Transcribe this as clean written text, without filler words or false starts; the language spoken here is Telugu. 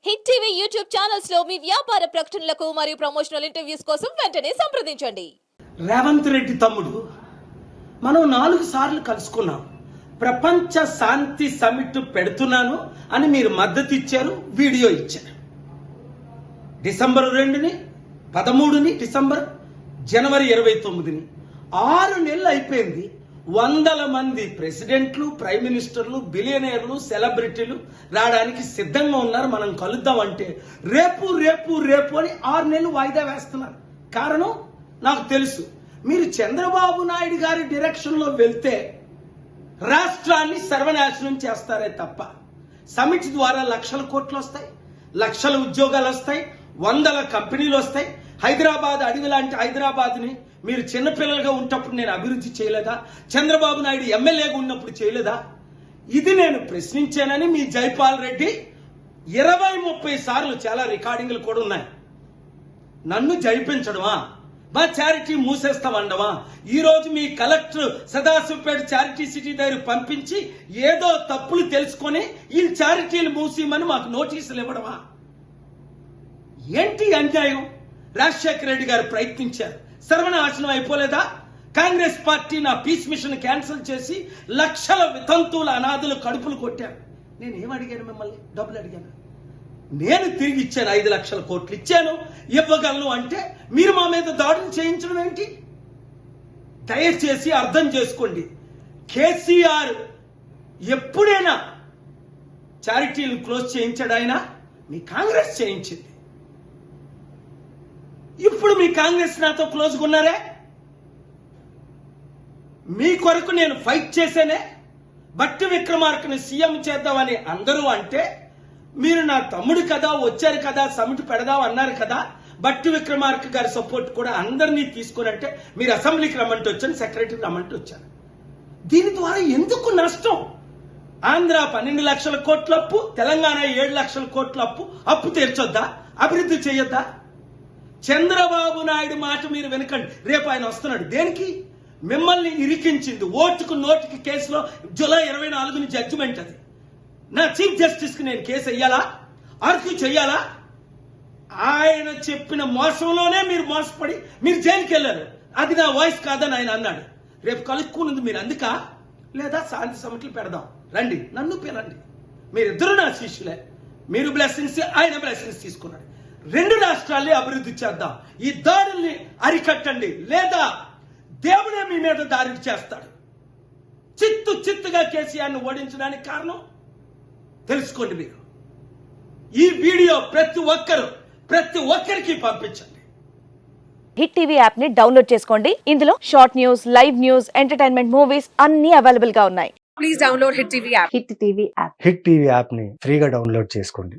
హిట్ టీవీ యూట్యూబ్ ఛానల్స్ లో మీ వ్యాపార ప్రకటనలకు మరియు ప్రమోషనల్ ఇంటర్వ్యూస్ కోసం వెంటనే సంప్రదించండి. రేవంత్ రెడ్డి తమ్ముడు మనం 4 సార్లు కలుసుకున్నాం. ప్రపంచ శాంతి సమిట్ పెడుతున్నాను అని మీరు మద్దతు ఇచ్చారు, వీడియో ఇచ్చారు. డిసెంబర్ 2ని, 13ని డిసెంబర్, జనవరి 29ని 6 నెలలు అయిపోయింది. వందల మంది ప్రెసిడెంట్లు, ప్రైమ్ మినిస్టర్లు, బిలియనీర్లు, సెలబ్రిటీలు రావడానికి సిద్ధంగా ఉన్నారు. మనం కలుద్దామంటే రేపు రేపు రేపు అని 6 నెలలు వాయిదా వేస్తున్నారు. కారణం నాకు తెలుసు. మీరు చంద్రబాబు నాయుడు గారి డైరెక్షన్లో వెళ్తే రాష్ట్రాన్ని సర్వనాశనం చేస్తారే తప్ప సమిట్ ద్వారా లక్షల కోట్లు వస్తాయి, లక్షల ఉద్యోగాలు వస్తాయి, వందల కంపెనీలు వస్తాయి. హైదరాబాద్ అడవి లాంటి హైదరాబాద్ని మీరు చిన్నపిల్లలుగా ఉన్నప్పుడు నేను అభివృద్ధి చేయలేదా? చంద్రబాబు నాయుడు ఎమ్మెల్యేగా ఉన్నప్పుడు చేయలేదా? ఇది నేను ప్రశ్నించానని మీ జైపాల్ రెడ్డి 20-30 సార్లు, చాలా రికార్డింగ్లు కూడా ఉన్నాయి, నన్ను జైపించడమా, మా చారిటీ మూసేస్తామండమా? ఈ రోజు మీ కలెక్టర్ సదాశివపేట చారిటీ సిటీ దగ్గర పంపించి ఏదో తప్పులు తెలుసుకొని ఈ చారిటీలు మూసేయమని మాకు నోటీసులు ఇవ్వడమా? ఏంటి అన్యాయం? రాజశేఖర రెడ్డి గారు ప్రయత్నించారు, సర్వనాశనం అయిపోలేదా? కాంగ్రెస్ పార్టీ నా పీస్ మిషన్ క్యాన్సిల్ చేసి లక్షల వితంతువుల అనాథులు కడుపులు కొట్టారు. నేను ఏం అడిగాను? మిమ్మల్ని డబ్బులు అడిగాను. నేను తిరిగి ఇచ్చాను, 5 లక్షల కోట్లు ఇచ్చాను, ఇవ్వగలను అంటే మీరు మా మీద దాడులు చేయించడం ఏంటి? దయచేసి అర్థం చేసుకోండి. కేసీఆర్ ఎప్పుడైనా చారిటీలు క్లోజ్ చేయించాడైనా మీ కాంగ్రెస్ చేయించింది. ఇప్పుడు మీ కాంగ్రెస్ నాతో క్లోజ్గా ఉన్నారే. మీ కొరకు నేను ఫైట్ చేసేనే. బట్టి విక్రమార్కని సీఎం చేద్దామని అందరూ అంటే మీరు నా తమ్ముడు కదా, వచ్చారు కదా, సమిట్ పెడదాం అన్నారు కదా, బట్టి విక్రమార్క గారి సపోర్ట్ కూడా అందరినీ తీసుకుని అంటే మీరు అసెంబ్లీకి రమ్మంటే వచ్చాను, సెక్రటరీకి రమ్మంటే వచ్చాను. దీని ద్వారా ఎందుకు నష్టం? ఆంధ్ర 12 లక్షల కోట్ల అప్పు, తెలంగాణ 7 లక్షల కోట్ల అప్పు తీర్చొద్దా? అభివృద్ధి చేయొద్దా? చంద్రబాబు నాయుడు మాట మీరు వెనకండి. రేపు ఆయన వస్తున్నాడు. దేనికి? మిమ్మల్ని ఇరికించింది ఓటుకు నోటుకి కేసులో జూలై 24ని జడ్జిమెంట్. అది నా చీఫ్ జస్టిస్ కి నేను కేసు వెయ్యాలా, ఆర్గ్యూ చెయ్యాలా? ఆయన చెప్పిన మోసంలోనే మీరు మోసపడి మీరు జైలుకి వెళ్ళారు. అది నా వాయిస్ కాదని ఆయన అన్నాడు. రేపు కలుక్కున్నది మీరు అందుక, లేదా శాంతి సమిట్లు పెడదాం రండి, నన్ను పిలండి. మీరిద్దరూ నా శిష్యులే. మీరు బ్లెస్సింగ్స్, ఆయన బ్లెస్సింగ్స్ తీసుకున్నాడు. 2 రాష్ట్రాల్ని అభివృద్ధి చేద్దాం. ఈ దాడుల్ని అరికట్టండి, లేదా దేవుడే మీ మీద దాడి చేస్తాడు. చిత్తుగా కేసీఆర్ను ఓడించడానికి కారణం తెలుసుకోండి. మీరు ఈ వీడియో ప్రతి ఒక్కరికి పంపించండి. హిట్ టీవీ యాప్ ని డౌన్లోడ్ చేసుకోండి. ఇందులో short news, live news, entertainment movies అన్ని అవైలబుల్ గా ఉన్నాయి. Please download Hit TV app. Hit TV app. Hit TV app ని ఫ్రీగా డౌన్లోడ్ చేసుకోండి.